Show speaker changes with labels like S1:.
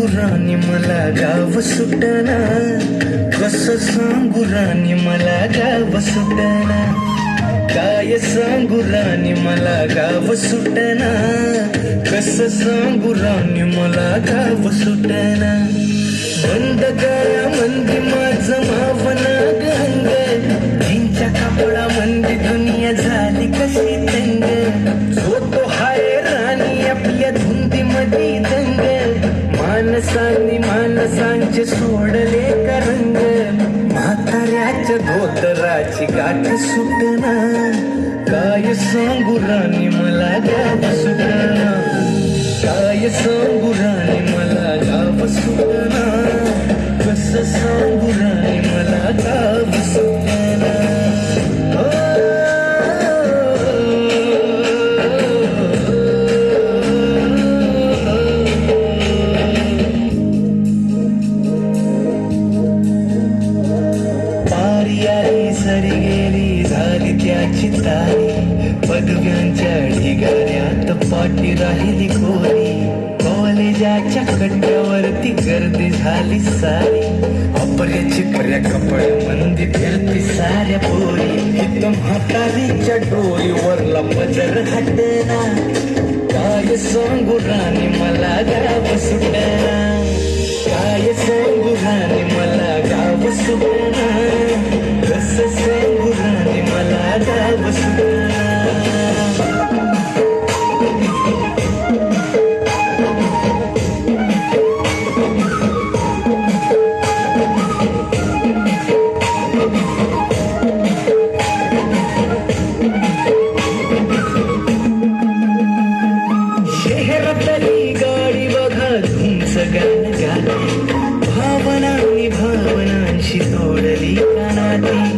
S1: राणी मला गाव सुटना, कसं सांगू राणी मला गाव सुटना, काय सांगू राणी मला गाव सुटना, कसं सांगू राणी मला गाव सुटना. बंद गळ्या मंदी माझं मावना गंग, त्यांच्या कापडा मंदी दुनिया झाली कशी तंग. जो तो हाय राणी आपल्या धुंदी मध्ये दंग, माणसांचे सोडले का रंग. म्हाताऱ्याच्या धोतराची गाठ सुटना, काय सांगू राणी मला गाव सुटना, काय सांगू राणी मला गाव सुटना, कसं सांगू राणी मला गाव सुटना. सरी गेली झाली त्याची तारी, पदव्यांच्या ढिगाऱ्यात पाठी राहिली कोरी. कॉलेजाच्या कट्ट्यावरती गर्दी झाली सारी, अपऱ्याची पर्या कपड्या मंदी फिरती साऱ्या पोरी. इथं म्हातारीच्या डोळीवरला पदर हटना, काय सांगू राणी मला गाव सुटना, काय सांगू राणी मला गाव सुटना, कसं सांगू राणी मला गाव सुटना. शहरातली गाडी बघा तुमचं गाणं गाते, भावनांनी भावनांशी तोडली कानाती.